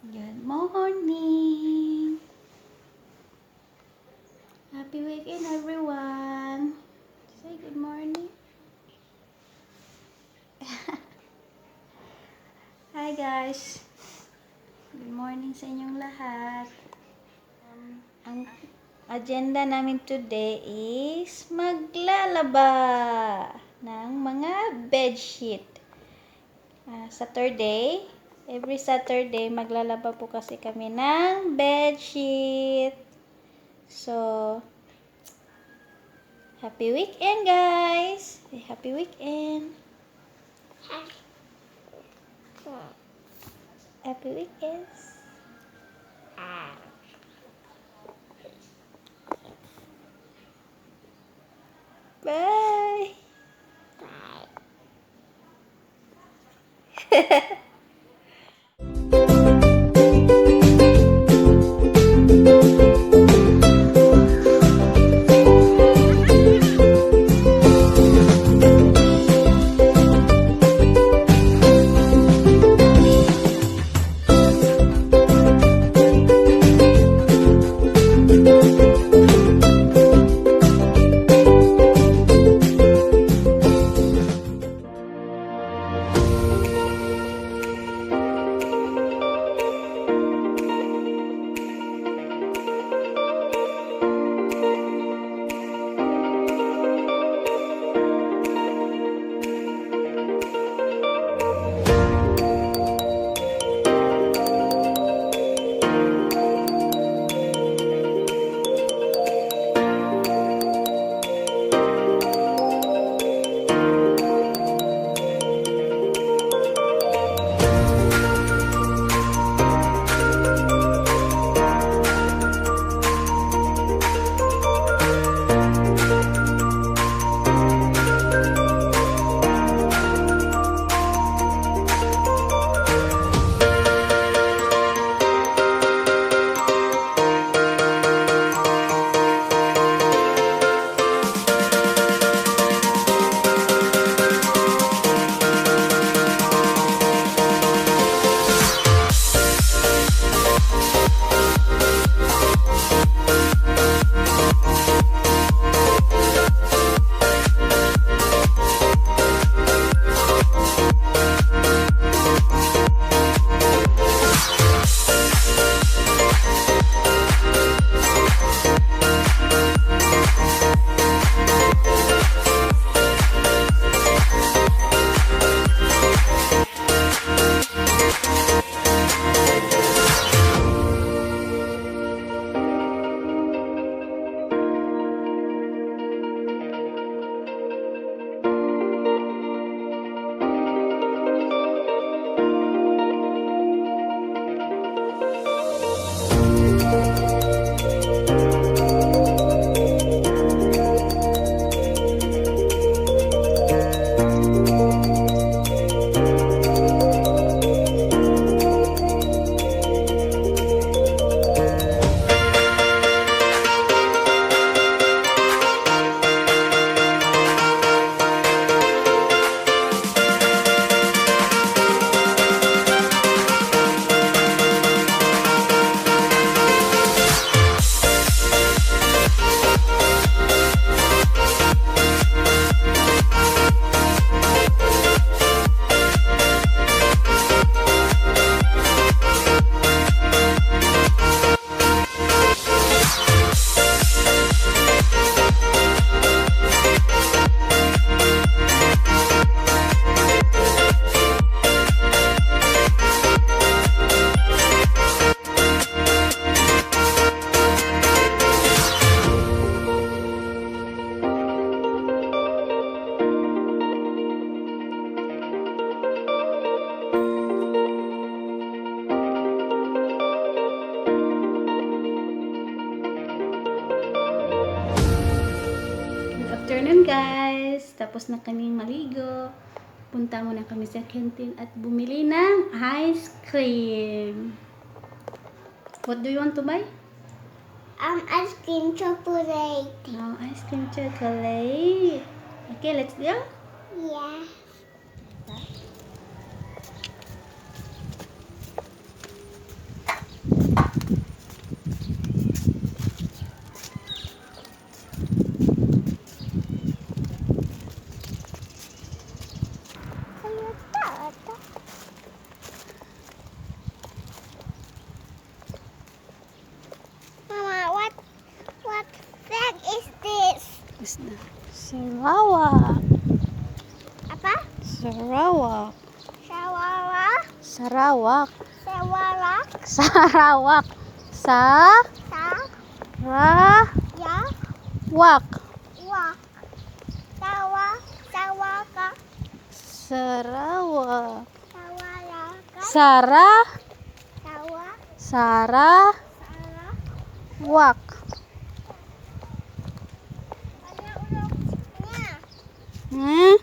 Good morning! Happy weekend, everyone! Say good morning. Hi guys! Good morning sa inyong lahat. Ang agenda namin today is maglalaba ng mga bedsheet. Saturday, every Saturday maglalaba po kasi kami ng bedsheet. So, happy weekend guys! Happy weekend! Happy weekends! Bye! Afternoon guys, tapos na kaming maligo. Punta muna kami sa canteen at bumili ng ice cream. What do you want to buy? Ice cream chocolate. Oh, ice cream chocolate. Okay, let's go. Yeah. Sarawak. Apa? Sarawak. Sawara. Sarawak. Sawara. Sarawak. Sa. Sarawak. Ya. Wa. Sawaka. Sarawak. Sawaraka. Sarawak. Sara. Ano ulo niya? Hmm?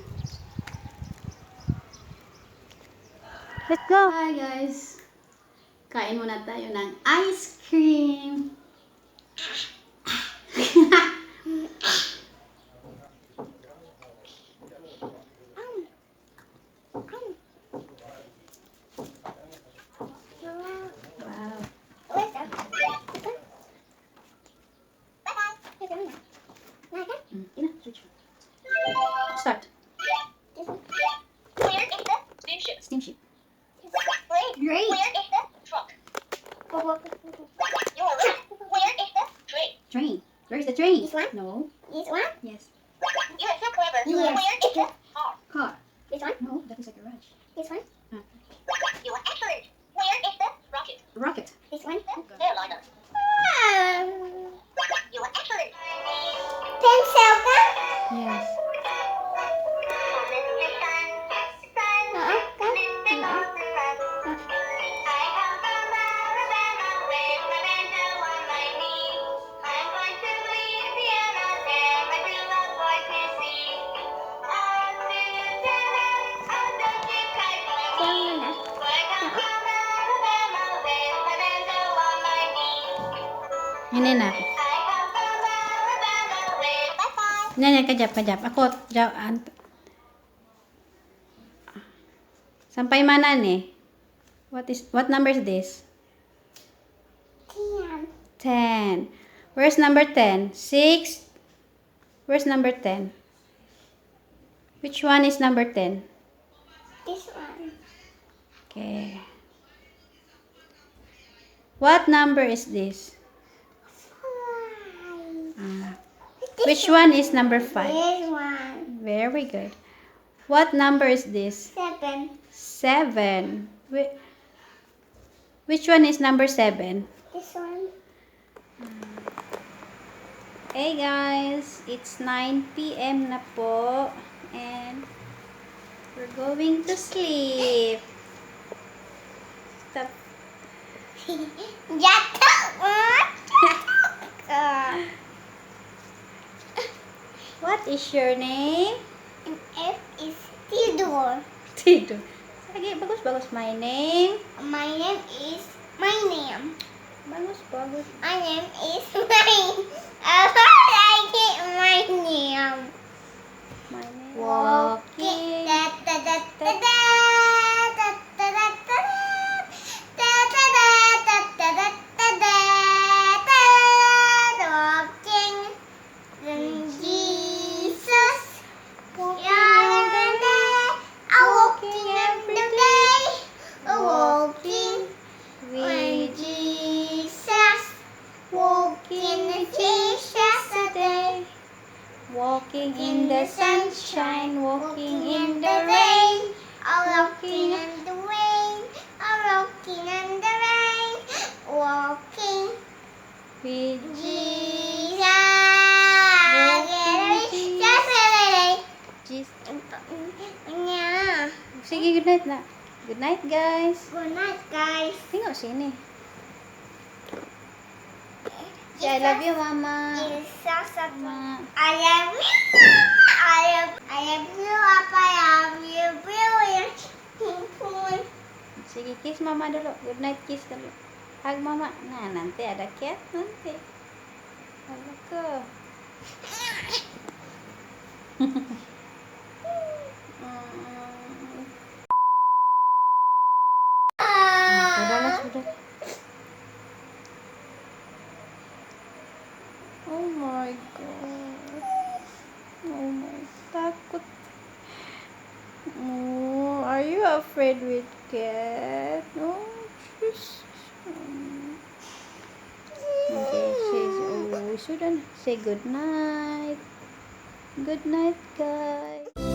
Let's go. Hi guys. Kain muna tayo ng ice cream. Wow. Ina, switch. Start. Where is the steamship? Steamship. Great. Where is the truck? You're right. Where is the train? Train. Where is the train? This one? No. This one? Yes. You are so clever. Yes. Where is the car? Car. This one? No, that is a garage. This one? You are excellent. Where is the rocket? Rocket. This one? The airliner. You are excellent. Pencil kan? Yes. Ini na. Nyan, kajap. Ako, sampai mana nih? What number is this? 10. Where's number 10? 6. Where's number 10? Which one is number 10? This one. Okay. What number is this? Which one is number 5? This one. Very good. What number is this? 7. 7. Which one is number 7? This one. Hey guys, it's 9 p.m. na po and we're going to sleep. Stop. What is your name? And F is tidur. Tidur. Sige, bagus. My name. My name is my name. Bagus. My name is mine. I like it, my name. My name. Walking. Walking. Da, da, da, da, da. Da, da, da, da, da. Da, da, da, da, da, da, da, da. Da, walking. Then Jesus. Walking every day. Walking. When Jesus. Walking Jesus a day. Walking in the sunshine, walking in the rain. Walking in the rain, walking in the rain, walking With Jesus. Jesus. Yeah. Sige, good night na. Good night, guys. Good night, guys. Tingnan sini. I love you, Mama. Jesus, Mama. I love you, Mama. I love you, Papa. I love you, brilliant. Sige, kiss Mama dulu. Good night, kiss dulu. Hug Mama. Nah, nanti ada cat nanti. Halo ke. Sudah. Oh my god. Oh my, takut. Oh, are you afraid with cat? Oh, just. Okay, say, oh, sudah. Say good night. Good night, guys.